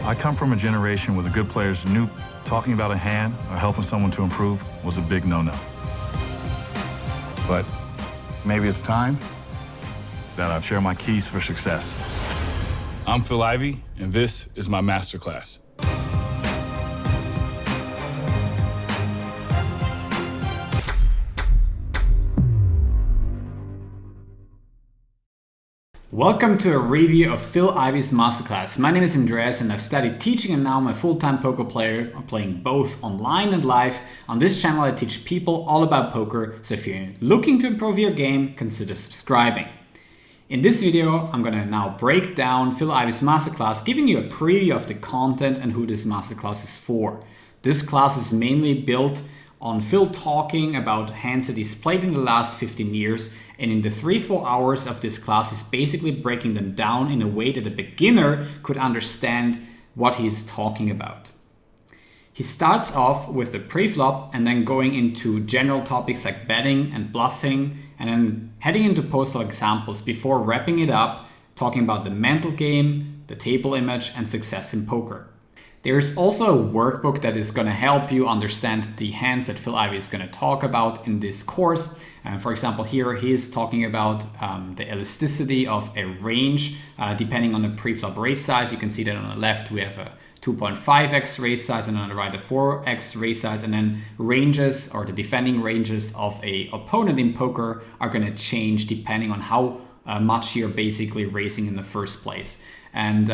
I come from a generation where the good players knew talking about a hand or helping someone to improve was a big no-no. But maybe it's time that I share my keys for success. I'm Phil Ivey, and this is my masterclass. Welcome to a review of Phil Iveys Masterclass. My name is Andreas and I've studied teaching and now I'm a full-time poker player. I'm playing both online and live. On this channel I teach people all about poker, so if you're looking to improve your game, consider subscribing. In this video, I'm gonna now break down Phil Iveys Masterclass, giving you a preview of the content and who this masterclass is for. This class is mainly built on Phil talking about hands that he's played in the last 15 years, and in the 3-4 hours of this class he's basically breaking them down in a way that a beginner could understand what he's talking about. He starts off with the preflop and then going into general topics like betting and bluffing, and then heading into postflop examples before wrapping it up, talking about the mental game, the table image, and success in poker. There's also a workbook that is going to help you understand the hands that Phil Ivey is going to talk about in this course. For example, here he's talking about the elasticity of a range depending on the preflop raise size. You can see that on the left we have a 2.5x raise size and on the right a 4x raise size, and then ranges or the defending ranges of a opponent in poker are going to change depending on how much you're basically raising in the first place. And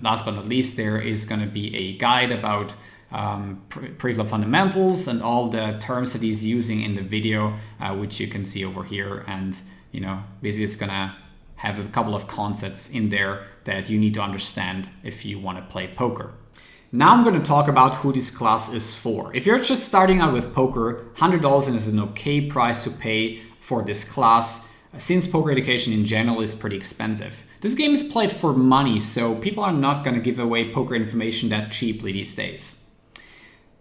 last but not least, there is going to be a guide about preflop fundamentals and all the terms that he's using in the video, which you can see over here. And basically it's going to have a couple of concepts in there that you need to understand if you want to play poker. Now I'm going to talk about who this class is for. If you're just starting out with poker, $100 is an okay price to pay for this class, since poker education in general is pretty expensive. This game is played for money, so people are not going to give away poker information that cheaply these days.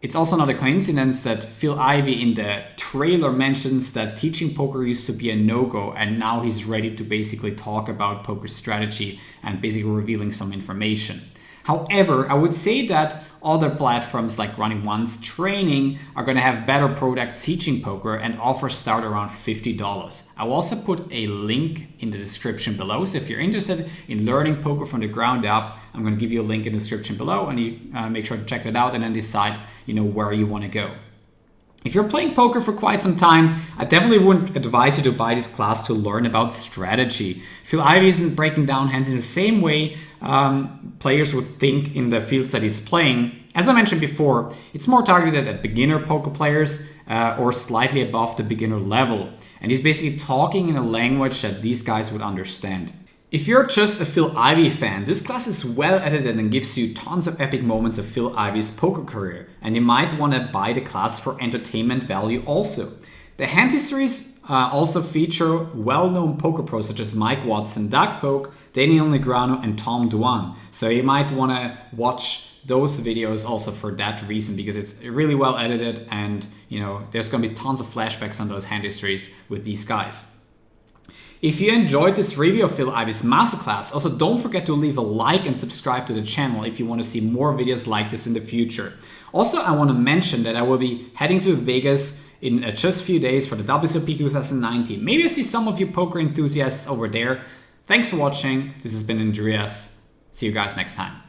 It's also not a coincidence that Phil Ivey in the trailer mentions that teaching poker used to be a no-go, and now he's ready to basically talk about poker strategy and basically revealing some information. However, I would say that other platforms like Running Once Training are going to have better products teaching poker and offers start around $50. I will also put a link in the description below, so if you're interested in learning poker from the ground up, I'm going to give you a link in the description below, and you make sure to check that out and then decide where you want to go. If you're playing poker for quite some time, I definitely wouldn't advise you to buy this class to learn about strategy. Phil Ivey isn't breaking down hands in the same way players would think in the fields that he's playing. As I mentioned before, it's more targeted at beginner poker players or slightly above the beginner level. And he's basically talking in a language that these guys would understand. If you're just a Phil Ivey fan, this class is well edited and gives you tons of epic moments of Phil Ivey's poker career, and you might want to buy the class for entertainment value also. The hand histories also feature well-known poker pros such as Mike Watson, Doug Polk, Daniel Negreanu, and Tom Dwan, so you might want to watch those videos also for that reason, because it's really well edited and there's going to be tons of flashbacks on those hand histories with these guys. If you enjoyed this review of Phil Iveys Masterclass, also don't forget to leave a like and subscribe to the channel if you want to see more videos like this in the future. Also, I want to mention that I will be heading to Vegas in just a few days for the WSOP 2019. Maybe I see some of you poker enthusiasts over there. Thanks for watching. This has been Andreas. See you guys next time.